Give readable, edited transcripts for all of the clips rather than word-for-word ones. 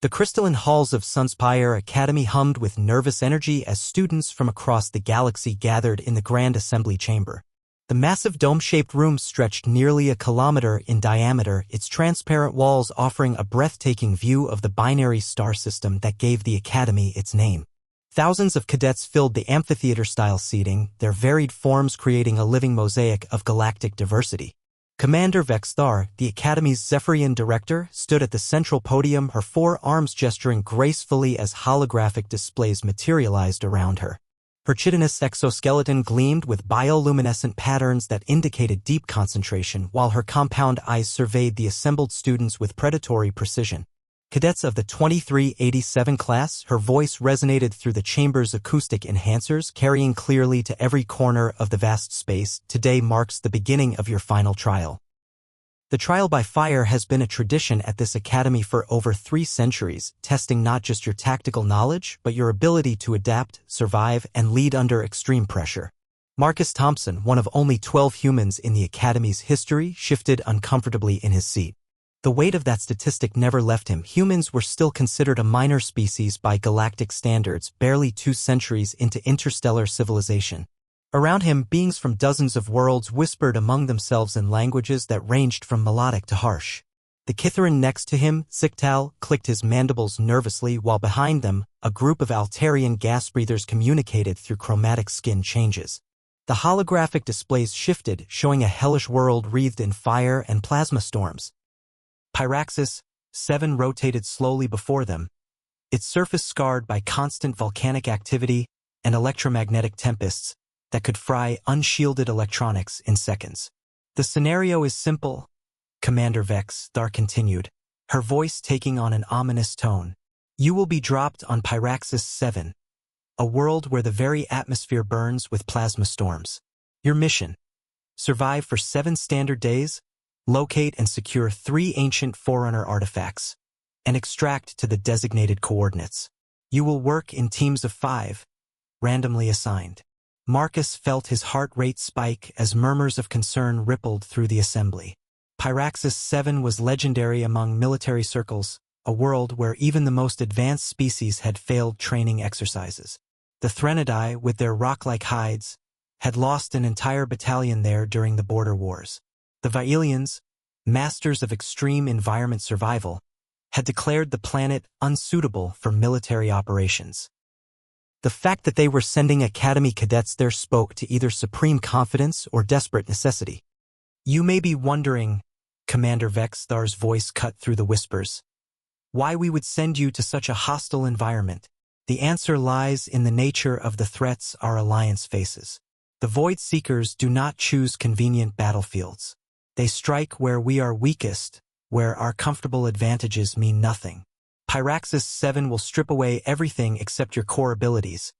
The crystalline halls of Sunspire Academy hummed with nervous energy as students from across the galaxy gathered in the Grand Assembly Chamber. The massive dome-shaped room stretched nearly a kilometer in diameter, its transparent walls offering a breathtaking view of the binary star system that gave the Academy its name. Thousands of cadets filled the amphitheater-style seating, their varied forms creating a living mosaic of galactic diversity. Commander Vexthar, the Academy's Zephyrian director, stood at the central podium, her four arms gesturing gracefully as holographic displays materialized around her. Her chitinous exoskeleton gleamed with bioluminescent patterns that indicated deep concentration, while her compound eyes surveyed the assembled students with predatory precision. Cadets of the 2387 class, her voice resonated through the chamber's acoustic enhancers, carrying clearly to every corner of the vast space. Today marks the beginning of your final trial. The trial by fire has been a tradition at this academy for over 3 centuries, testing not just your tactical knowledge, but your ability to adapt, survive, and lead under extreme pressure. Marcus Thompson, one of only 12 humans in the academy's history, shifted uncomfortably in his seat. The weight of that statistic never left him. Humans were still considered a minor species by galactic standards, barely 2 centuries into interstellar civilization. Around him, beings from dozens of worlds whispered among themselves in languages that ranged from melodic to harsh. The Kitharan next to him, Siktal, clicked his mandibles nervously, while behind them, a group of Altarian gas breathers communicated through chromatic skin changes. The holographic displays shifted, showing a hellish world wreathed in fire and plasma storms. Pyraxis 7 rotated slowly before them, its surface scarred by constant volcanic activity and electromagnetic tempests that could fry unshielded electronics in seconds. The scenario is simple, Commander Vexthar continued, her voice taking on an ominous tone. You will be dropped on Pyraxis 7, a world where the very atmosphere burns with plasma storms. Your mission: survive for 7 standard days, locate and secure 3 ancient Forerunner artifacts, and extract to the designated coordinates. You will work in teams of 5, randomly assigned. Marcus felt his heart rate spike as murmurs of concern rippled through the assembly. Pyraxis 7 was legendary among military circles, a world where even the most advanced species had failed training exercises. The Threnodidae, with their rock-like hides, had lost an entire battalion there during the border wars. The Vailians, masters of extreme environment survival, had declared the planet unsuitable for military operations. The fact that they were sending Academy cadets there spoke to either supreme confidence or desperate necessity. You may be wondering, Commander Vexthar's voice cut through the whispers, why we would send you to such a hostile environment. The answer lies in the nature of the threats our alliance faces. The Void Seekers do not choose convenient battlefields. They strike where we are weakest, where our comfortable advantages mean nothing. Pyraxis 7 will strip away everything except your core abilities,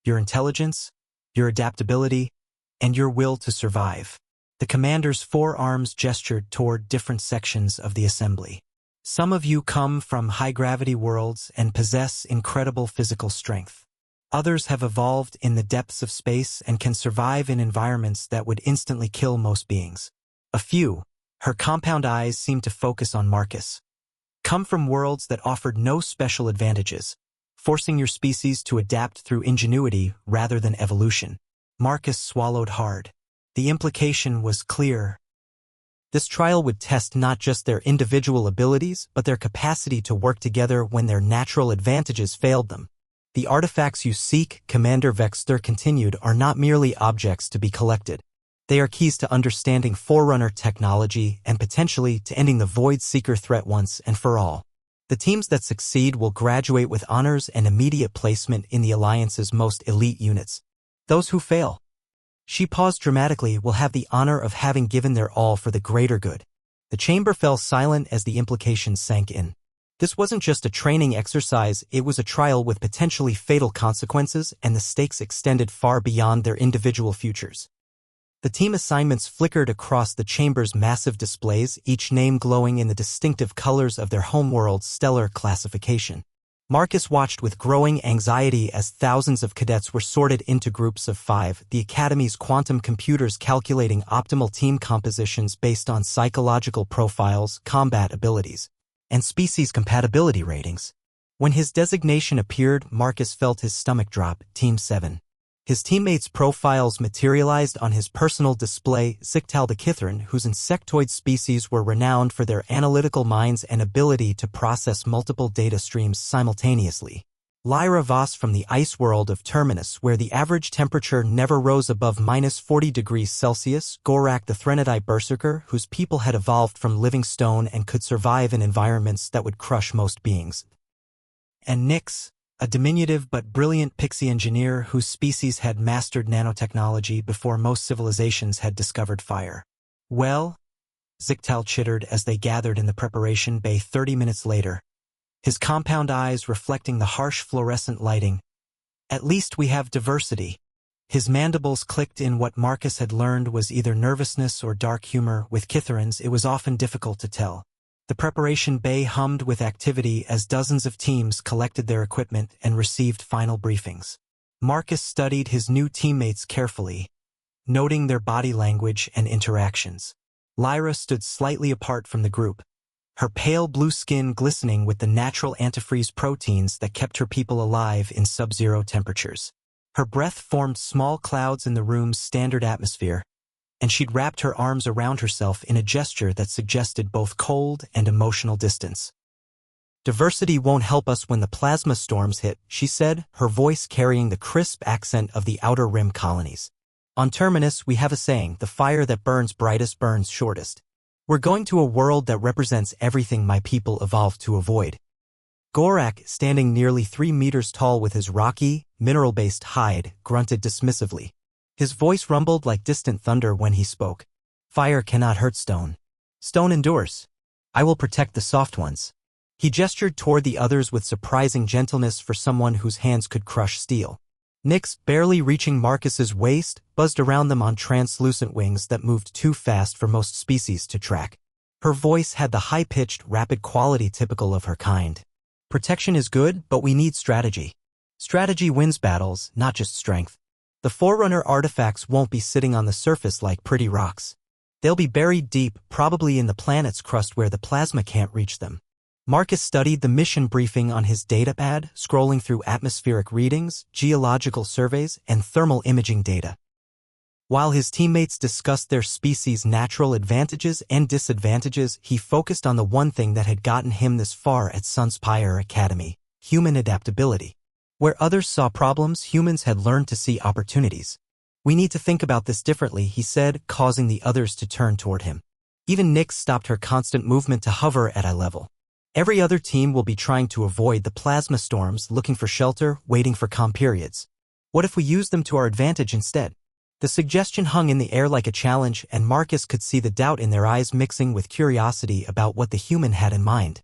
your intelligence, your adaptability, and your will to survive. The commander's 4 arms gestured toward different sections of the assembly. Some of you come from high-gravity worlds and possess incredible physical strength. Others have evolved in the depths of space and can survive in environments that would instantly kill most beings. A few, her compound eyes seemed to focus on Marcus, come from worlds that offered no special advantages, forcing your species to adapt through ingenuity rather than evolution. Marcus swallowed hard. The implication was clear. This trial would test not just their individual abilities, but their capacity to work together when their natural advantages failed them. The artifacts you seek, Commander Vexthar continued, are not merely objects to be collected. They are keys to understanding Forerunner technology and potentially to ending the Void Seeker threat once and for all. The teams that succeed will graduate with honors and immediate placement in the Alliance's most elite units. Those who fail, she paused dramatically, will have the honor of having given their all for the greater good. The chamber fell silent as the implications sank in. This wasn't just a training exercise, it was a trial with potentially fatal consequences, and the stakes extended far beyond their individual futures. The team assignments flickered across the chamber's massive displays, each name glowing in the distinctive colors of their homeworld's stellar classification. Marcus watched with growing anxiety as thousands of cadets were sorted into groups of 5, the Academy's quantum computers calculating optimal team compositions based on psychological profiles, combat abilities, and species compatibility ratings. When his designation appeared, Marcus felt his stomach drop. Team 7. His teammates' profiles materialized on his personal display. Zictal the Kithran, whose insectoid species were renowned for their analytical minds and ability to process multiple data streams simultaneously. Lyra Voss from the ice world of Terminus, where the average temperature never rose above -40 degrees Celsius. Gorak the Threnodite berserker, whose people had evolved from living stone and could survive in environments that would crush most beings. And Nyx, a diminutive but brilliant pixie engineer whose species had mastered nanotechnology before most civilizations had discovered fire. Well, Zictal chittered as they gathered in the preparation bay 30 minutes later, his compound eyes reflecting the harsh fluorescent lighting. At least we have diversity. His mandibles clicked in. What Marcus had learned was either nervousness or dark humor. With Kitharans, it was often difficult to tell. The preparation bay hummed with activity as dozens of teams collected their equipment and received final briefings. Marcus studied his new teammates carefully, noting their body language and interactions. Lyra stood slightly apart from the group, her pale blue skin glistening with the natural antifreeze proteins that kept her people alive in sub-zero temperatures. Her breath formed small clouds in the room's standard atmosphere, and she'd wrapped her arms around herself in a gesture that suggested both cold and emotional distance. Diversity won't help us when the plasma storms hit, she said, her voice carrying the crisp accent of the Outer Rim colonies. On Terminus, we have a saying, the fire that burns brightest burns shortest. We're going to a world that represents everything my people evolved to avoid. Gorak, standing nearly 3 meters tall with his rocky, mineral-based hide, grunted dismissively. His voice rumbled like distant thunder when he spoke. Fire cannot hurt stone. Stone endures. I will protect the soft ones. He gestured toward the others with surprising gentleness for someone whose hands could crush steel. Nyx, barely reaching Marcus's waist, buzzed around them on translucent wings that moved too fast for most species to track. Her voice had the high-pitched, rapid quality typical of her kind. Protection is good, but we need strategy. Strategy wins battles, not just strength. The Forerunner artifacts won't be sitting on the surface like pretty rocks. They'll be buried deep, probably in the planet's crust where the plasma can't reach them. Marcus studied the mission briefing on his datapad, scrolling through atmospheric readings, geological surveys, and thermal imaging data. While his teammates discussed their species' natural advantages and disadvantages, he focused on the one thing that had gotten him this far at Sunspire Academy: human adaptability. Where others saw problems, humans had learned to see opportunities. We need to think about this differently, he said, causing the others to turn toward him. Even Nyx stopped her constant movement to hover at eye level. Every other team will be trying to avoid the plasma storms, looking for shelter, waiting for calm periods. What if we use them to our advantage instead? The suggestion hung in the air like a challenge, and Marcus could see the doubt in their eyes mixing with curiosity about what the human had in mind.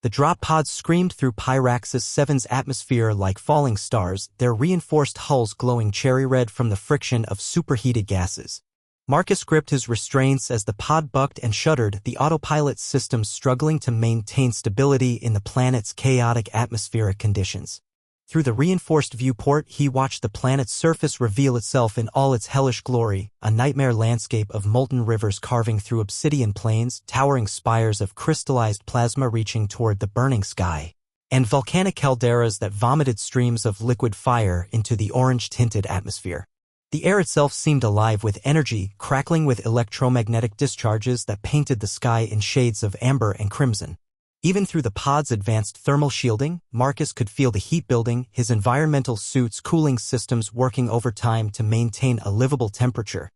The drop pods screamed through Pyraxis 7's atmosphere like falling stars, their reinforced hulls glowing cherry red from the friction of superheated gases. Marcus gripped his restraints as the pod bucked and shuddered, the autopilot systems struggling to maintain stability in the planet's chaotic atmospheric conditions. Through the reinforced viewport, he watched the planet's surface reveal itself in all its hellish glory, a nightmare landscape of molten rivers carving through obsidian plains, towering spires of crystallized plasma reaching toward the burning sky, and volcanic calderas that vomited streams of liquid fire into the orange-tinted atmosphere. The air itself seemed alive with energy, crackling with electromagnetic discharges that painted the sky in shades of amber and crimson. Even through the pod's advanced thermal shielding, Marcus could feel the heat building, his environmental suit's cooling systems working overtime to maintain a livable temperature.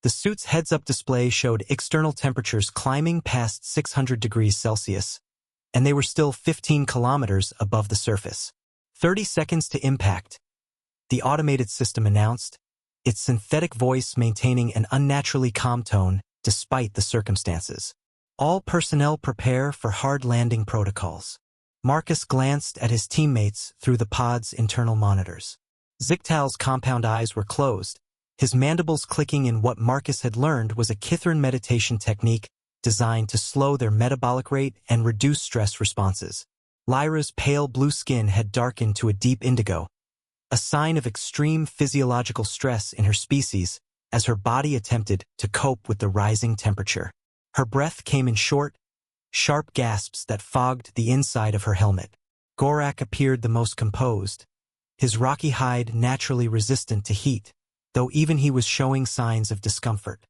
The suit's heads-up display showed external temperatures climbing past 600 degrees Celsius, and they were still 15 kilometers above the surface. 30 seconds to impact, the automated system announced, its synthetic voice maintaining an unnaturally calm tone despite the circumstances. All personnel prepare for hard landing protocols. Marcus glanced at his teammates through the pod's internal monitors. Zictal's compound eyes were closed, his mandibles clicking in what Marcus had learned was a Kithran meditation technique designed to slow their metabolic rate and reduce stress responses. Lyra's pale blue skin had darkened to a deep indigo, a sign of extreme physiological stress in her species as her body attempted to cope with the rising temperature. Her breath came in short, sharp gasps that fogged the inside of her helmet. Gorak appeared the most composed, his rocky hide naturally resistant to heat, though even he was showing signs of discomfort.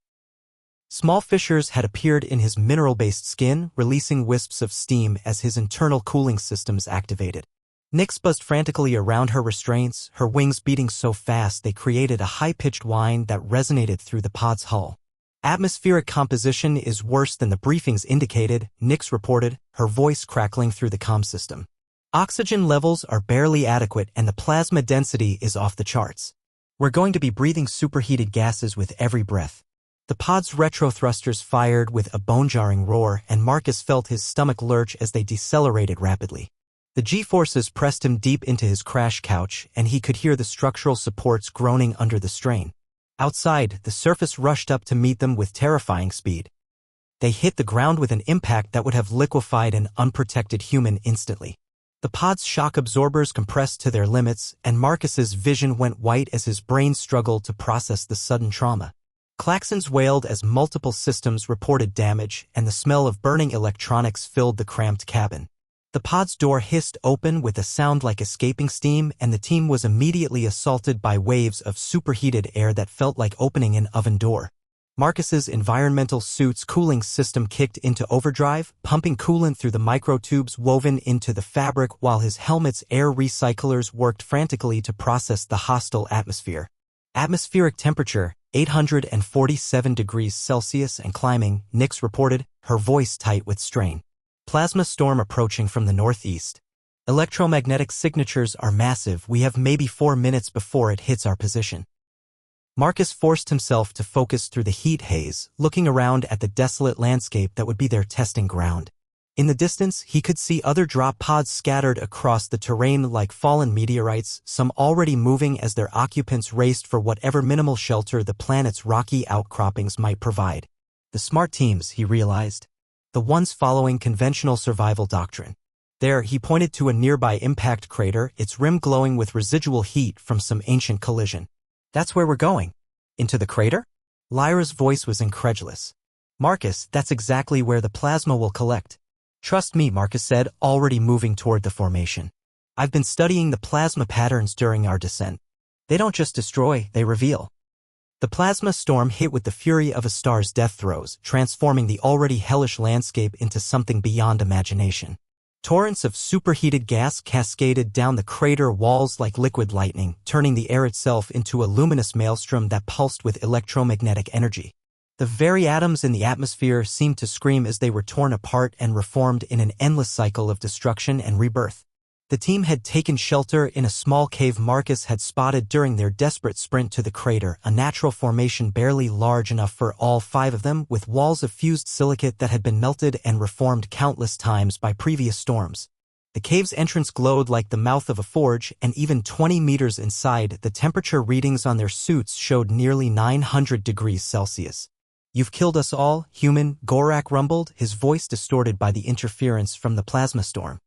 Small fissures had appeared in his mineral-based skin, releasing wisps of steam as his internal cooling systems activated. Nyx buzzed frantically around her restraints, her wings beating so fast they created a high-pitched whine that resonated through the pod's hull. Atmospheric composition is worse than the briefings indicated, Nyx reported, her voice crackling through the comm system. Oxygen levels are barely adequate and the plasma density is off the charts. We're going to be breathing superheated gases with every breath. The pod's retro-thrusters fired with a bone-jarring roar, and Marcus felt his stomach lurch as they decelerated rapidly. The G-forces pressed him deep into his crash couch, and he could hear the structural supports groaning under the strain. Outside, the surface rushed up to meet them with terrifying speed. They hit the ground with an impact that would have liquefied an unprotected human instantly. The pod's shock absorbers compressed to their limits, and Marcus's vision went white as his brain struggled to process the sudden trauma. Klaxons wailed as multiple systems reported damage, and the smell of burning electronics filled the cramped cabin. The pod's door hissed open with a sound like escaping steam, and the team was immediately assaulted by waves of superheated air that felt like opening an oven door. Marcus's environmental suit's cooling system kicked into overdrive, pumping coolant through the microtubes woven into the fabric while his helmet's air recyclers worked frantically to process the hostile atmosphere. Atmospheric temperature, 847 degrees Celsius and climbing, Nyx reported, her voice tight with strain. Plasma storm approaching from the northeast. Electromagnetic signatures are massive. We have maybe 4 minutes before it hits our position. Marcus forced himself to focus through the heat haze, looking around at the desolate landscape that would be their testing ground. In the distance, he could see other drop pods scattered across the terrain like fallen meteorites, some already moving as their occupants raced for whatever minimal shelter the planet's rocky outcroppings might provide. The smart teams, he realized. The ones following conventional survival doctrine. There, he pointed to a nearby impact crater, its rim glowing with residual heat from some ancient collision. That's where we're going. Into the crater? Lyra's voice was incredulous. Marcus, that's exactly where the plasma will collect. Trust me, Marcus said, already moving toward the formation. I've been studying the plasma patterns during our descent. They don't just destroy, they reveal. The plasma storm hit with the fury of a star's death throes, transforming the already hellish landscape into something beyond imagination. Torrents of superheated gas cascaded down the crater walls like liquid lightning, turning the air itself into a luminous maelstrom that pulsed with electromagnetic energy. The very atoms in the atmosphere seemed to scream as they were torn apart and reformed in an endless cycle of destruction and rebirth. The team had taken shelter in a small cave Marcus had spotted during their desperate sprint to the crater, a natural formation barely large enough for all 5 of them, with walls of fused silicate that had been melted and reformed countless times by previous storms. The cave's entrance glowed like the mouth of a forge, and even 20 meters inside, the temperature readings on their suits showed nearly 900 degrees Celsius. You've killed us all, human, Gorak rumbled, his voice distorted by the interference from the plasma storm.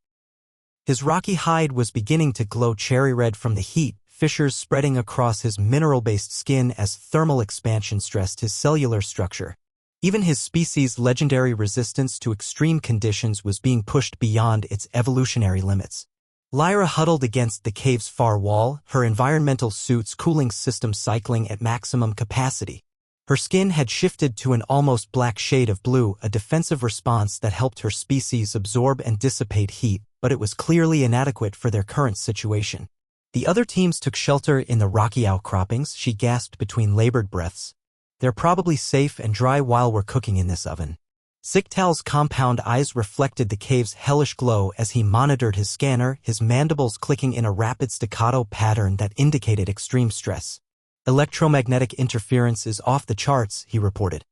His rocky hide was beginning to glow cherry red from the heat, fissures spreading across his mineral-based skin as thermal expansion stressed his cellular structure. Even his species' legendary resistance to extreme conditions was being pushed beyond its evolutionary limits. Lyra huddled against the cave's far wall, her environmental suit's cooling system cycling at maximum capacity. Her skin had shifted to an almost black shade of blue, a defensive response that helped her species absorb and dissipate heat, but it was clearly inadequate for their current situation. The other teams took shelter in the rocky outcroppings, she gasped between labored breaths. They're probably safe and dry while we're cooking in this oven. Zictal's compound eyes reflected the cave's hellish glow as he monitored his scanner, his mandibles clicking in a rapid staccato pattern that indicated extreme stress. Electromagnetic interference is off the charts, he reported.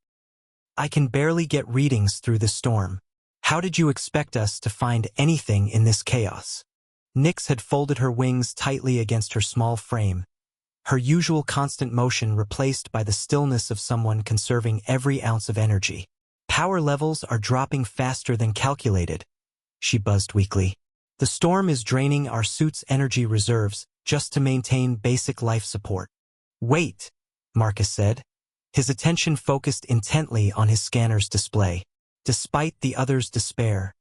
I can barely get readings through the storm. How did you expect us to find anything in this chaos? Nyx had folded her wings tightly against her small frame, her usual constant motion replaced by the stillness of someone conserving every ounce of energy. Power levels are dropping faster than calculated, she buzzed weakly. The storm is draining our suit's energy reserves just to maintain basic life support. Wait, Marcus said, his attention focused intently on his scanner's display. Despite the others' despair,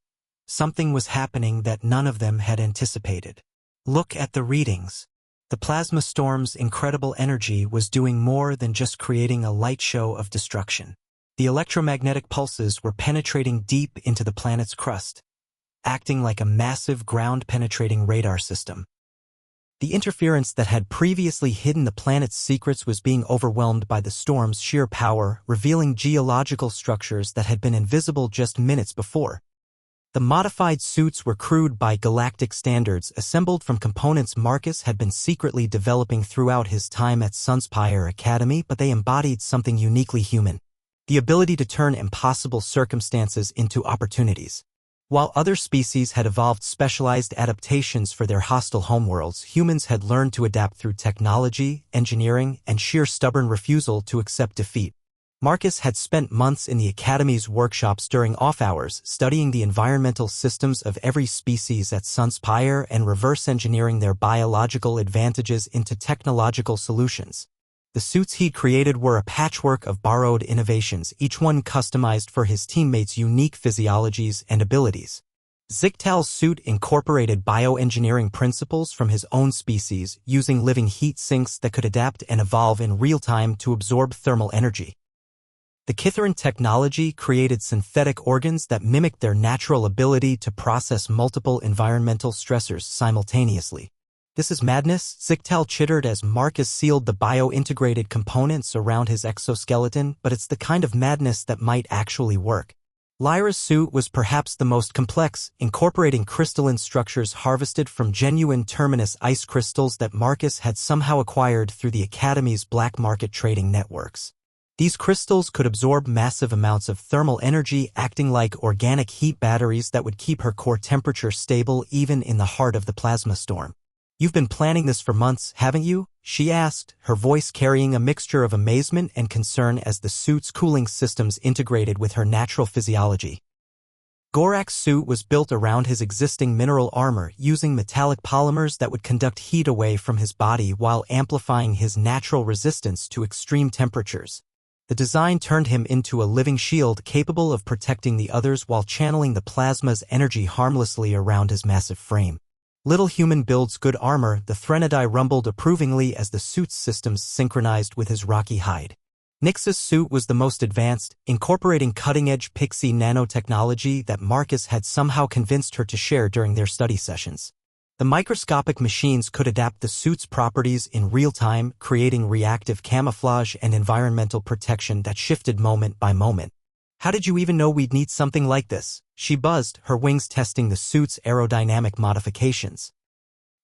Something was happening that none of them had anticipated. Look at the readings. The plasma storm's incredible energy was doing more than just creating a light show of destruction. The electromagnetic pulses were penetrating deep into the planet's crust, acting like a massive ground-penetrating radar system. The interference that had previously hidden the planet's secrets was being overwhelmed by the storm's sheer power, revealing geological structures that had been invisible just minutes before. The modified suits were crude by galactic standards, assembled from components Marcus had been secretly developing throughout his time at Sunspire Academy, but they embodied something uniquely human: the ability to turn impossible circumstances into opportunities. While other species had evolved specialized adaptations for their hostile homeworlds, humans had learned to adapt through technology, engineering, and sheer stubborn refusal to accept defeat. Marcus had spent months in the Academy's workshops during off-hours, studying the environmental systems of every species at Sunspire and reverse engineering their biological advantages into technological solutions. The suits he'd created were a patchwork of borrowed innovations, each one customized for his teammates' unique physiologies and abilities. Zictal's suit incorporated bioengineering principles from his own species, using living heat sinks that could adapt and evolve in real time to absorb thermal energy. The Kitharan technology created synthetic organs that mimicked their natural ability to process multiple environmental stressors simultaneously. "This is madness," Zictal chittered as Marcus sealed the bio-integrated components around his exoskeleton, "but it's the kind of madness that might actually work." Lyra's suit was perhaps the most complex, incorporating crystalline structures harvested from genuine terminus ice crystals that Marcus had somehow acquired through the Academy's black market trading networks. These crystals could absorb massive amounts of thermal energy, acting like organic heat batteries that would keep her core temperature stable even in the heart of the plasma storm. "You've been planning this for months, haven't you?" she asked, her voice carrying a mixture of amazement and concern as the suit's cooling systems integrated with her natural physiology. Gorak's suit was built around his existing mineral armor, using metallic polymers that would conduct heat away from his body while amplifying his natural resistance to extreme temperatures. The design turned him into a living shield capable of protecting the others while channeling the plasma's energy harmlessly around his massive frame. "Little human builds good armor," the Threnodai rumbled approvingly as the suit's systems synchronized with his rocky hide. Nyx's suit was the most advanced, incorporating cutting-edge pixie nanotechnology that Marcus had somehow convinced her to share during their study sessions. The microscopic machines could adapt the suit's properties in real time, creating reactive camouflage and environmental protection that shifted moment by moment. "How did you even know we'd need something like this?" she buzzed, her wings testing the suit's aerodynamic modifications.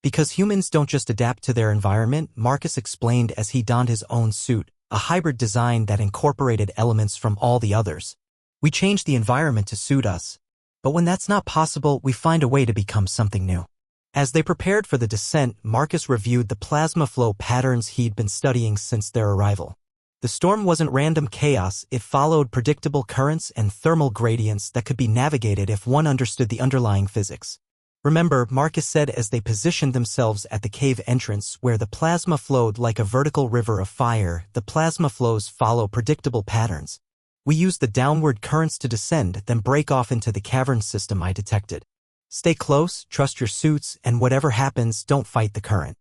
"Because humans don't just adapt to their environment," Marcus explained as he donned his own suit, a hybrid design that incorporated elements from all the others. "We change the environment to suit us. But when that's not possible, we find a way to become something new." As they prepared for the descent, Marcus reviewed the plasma flow patterns he'd been studying since their arrival. The storm wasn't random chaos, it followed predictable currents and thermal gradients that could be navigated if one understood the underlying physics. "Remember," Marcus said as they positioned themselves at the cave entrance where the plasma flowed like a vertical river of fire, "the plasma flows follow predictable patterns. We use the downward currents to descend, then break off into the cavern system I detected. Stay close, trust your suits, and whatever happens, don't fight the current."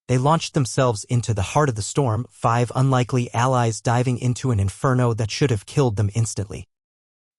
They launched themselves into the heart of the storm, 5 unlikely allies diving into an inferno that should have killed them instantly.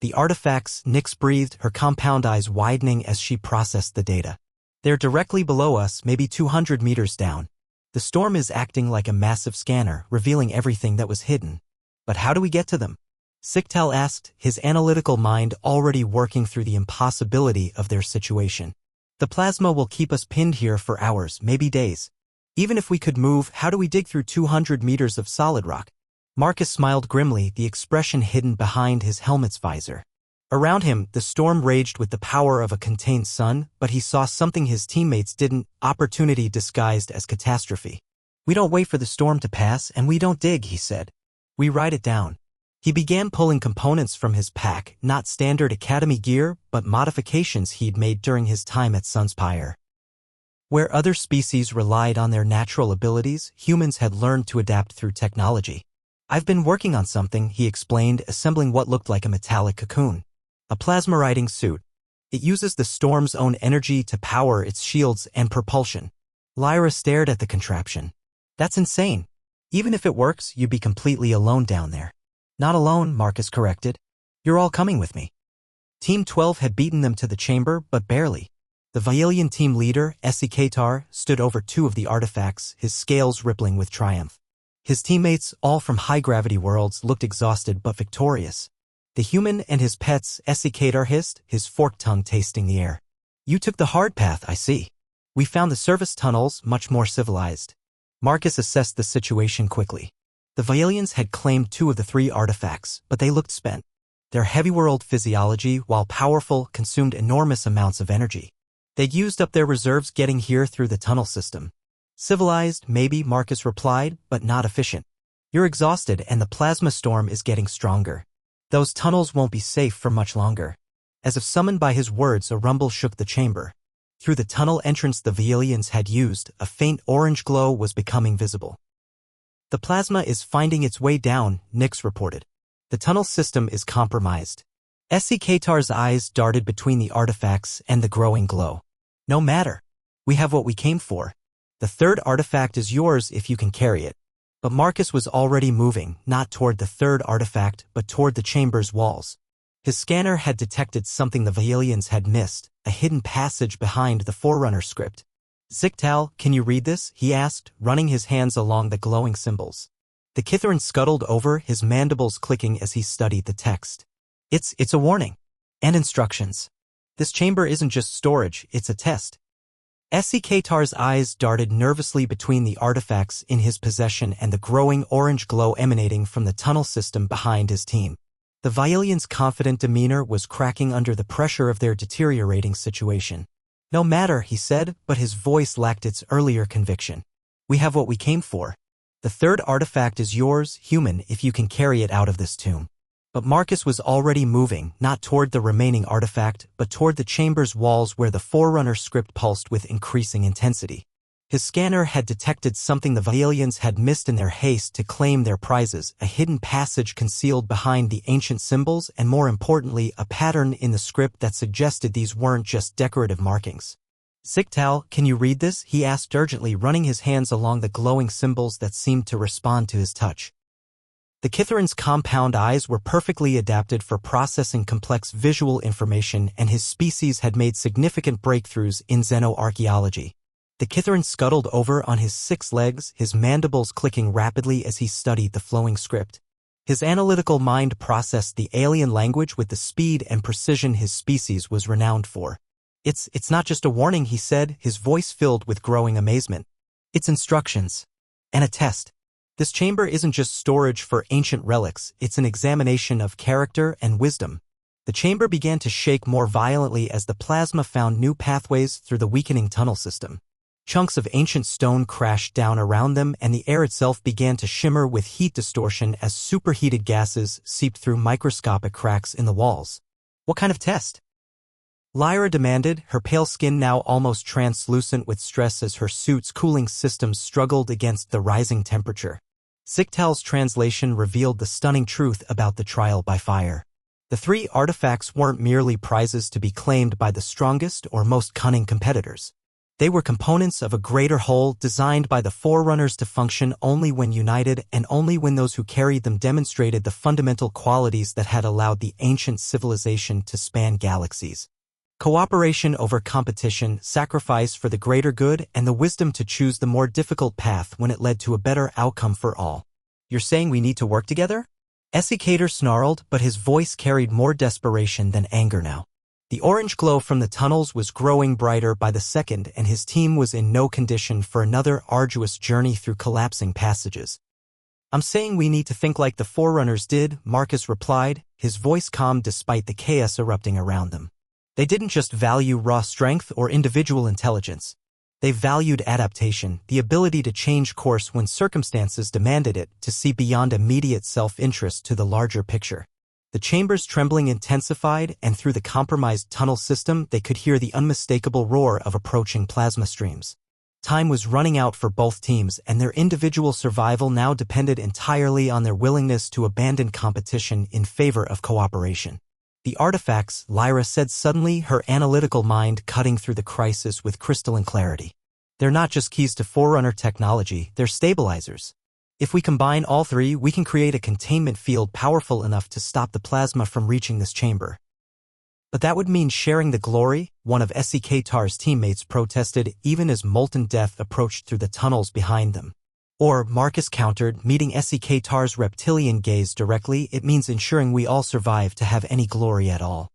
"The artifacts," Nyx breathed, her compound eyes widening as she processed the data. "They're directly below us, maybe 200 meters down. The storm is acting like a massive scanner, revealing everything that was hidden. But how do we get to them?" Zictal asked, his analytical mind already working through the impossibility of their situation. "The plasma will keep us pinned here for hours, maybe days. Even if we could move, how do we dig through 200 meters of solid rock?" Marcus smiled grimly, the expression hidden behind his helmet's visor. Around him, the storm raged with the power of a contained sun, but he saw something his teammates didn't: opportunity disguised as catastrophe. "We don't wait for the storm to pass, and we don't dig," he said. "We ride it down." He began pulling components from his pack, not standard Academy gear, but modifications he'd made during his time at Sunspire. Where other species relied on their natural abilities, humans had learned to adapt through technology. "I've been working on something," he explained, assembling what looked like a metallic cocoon. "A plasma riding suit." It uses the storm's own energy to power its shields and propulsion. Lyra stared at the contraption. That's insane. Even if it works, you'd be completely alone down there. Not alone, Marcus corrected. You're all coming with me. Team 12 had beaten them to the chamber, but barely. The Vailian team leader, Katar, stood over two of the artifacts, his scales rippling with triumph. His teammates, all from high-gravity worlds, looked exhausted but victorious. The human and his pets, Katar hissed, his forked tongue tasting the air. You took the hard path, I see. We found the service tunnels much more civilized. Marcus assessed the situation quickly. The Vailians had claimed two of the three artifacts, but they looked spent. Their heavy world physiology, while powerful, consumed enormous amounts of energy. They'd used up their reserves getting here through the tunnel system. Civilized, maybe, Marcus replied, but not efficient. You're exhausted and the plasma storm is getting stronger. Those tunnels won't be safe for much longer. As if summoned by his words, a rumble shook the chamber. Through the tunnel entrance the Vailians had used, a faint orange glow was becoming visible. The plasma is finding its way down, Nyx reported. The tunnel system is compromised. Katar's eyes darted between the artifacts and the growing glow. No matter. We have what we came for. The third artifact is yours if you can carry it. But Marcus was already moving, not toward the third artifact, but toward the chamber's walls. His scanner had detected something the Vailians had missed, a hidden passage behind the Forerunner script. Ziktal, can you read this? He asked, running his hands along the glowing symbols. The Kithran scuttled over, his mandibles clicking as he studied the text. It's a warning. And instructions. This chamber isn't just storage, it's a test. Katar's eyes darted nervously between the artifacts in his possession and the growing orange glow emanating from the tunnel system behind his team. The Vailians' confident demeanor was cracking under the pressure of their deteriorating situation. No matter, he said, but his voice lacked its earlier conviction. We have what we came for. The third artifact is yours, human, if you can carry it out of this tomb. But Marcus was already moving, not toward the remaining artifact, but toward the chamber's walls where the Forerunner script pulsed with increasing intensity. His scanner had detected something the Vailians had missed in their haste to claim their prizes, a hidden passage concealed behind the ancient symbols and, more importantly, a pattern in the script that suggested these weren't just decorative markings. Ziktal, can you read this? He asked urgently, running his hands along the glowing symbols that seemed to respond to his touch. The Kithran's compound eyes were perfectly adapted for processing complex visual information, and his species had made significant breakthroughs in xenoarchaeology. The Kithran scuttled over on his 6 legs, his mandibles clicking rapidly as he studied the flowing script. His analytical mind processed the alien language with the speed and precision his species was renowned for. It's not just a warning, he said, his voice filled with growing amazement. It's instructions. And a test. This chamber isn't just storage for ancient relics, it's an examination of character and wisdom. The chamber began to shake more violently as the plasma found new pathways through the weakening tunnel system. Chunks of ancient stone crashed down around them, and the air itself began to shimmer with heat distortion as superheated gases seeped through microscopic cracks in the walls. What kind of test? Lyra demanded, her pale skin now almost translucent with stress as her suit's cooling systems struggled against the rising temperature. Ziktal's translation revealed the stunning truth about the trial by fire. The 3 artifacts weren't merely prizes to be claimed by the strongest or most cunning competitors. They were components of a greater whole designed by the Forerunners to function only when united and only when those who carried them demonstrated the fundamental qualities that had allowed the ancient civilization to span galaxies. Cooperation over competition, sacrifice for the greater good, and the wisdom to choose the more difficult path when it led to a better outcome for all. You're saying we need to work together? Katar snarled, but his voice carried more desperation than anger now. The orange glow from the tunnels was growing brighter by the second, and his team was in no condition for another arduous journey through collapsing passages. I'm saying we need to think like the Forerunners did, Marcus replied, his voice calm despite the chaos erupting around them. They didn't just value raw strength or individual intelligence. They valued adaptation, the ability to change course when circumstances demanded it, to see beyond immediate self-interest to the larger picture. The chamber's trembling intensified, and through the compromised tunnel system they could hear the unmistakable roar of approaching plasma streams. Time was running out for both teams, and their individual survival now depended entirely on their willingness to abandon competition in favor of cooperation. The artifacts, Lyra said suddenly, her analytical mind cutting through the crisis with crystalline clarity. They're not just keys to Forerunner technology, they're stabilizers. If we combine all three, we can create a containment field powerful enough to stop the plasma from reaching this chamber. But that would mean sharing the glory, one of SEK-TAR's teammates protested even as molten death approached through the tunnels behind them. Or, Marcus countered, meeting SEK-TAR's reptilian gaze directly, it means ensuring we all survive to have any glory at all.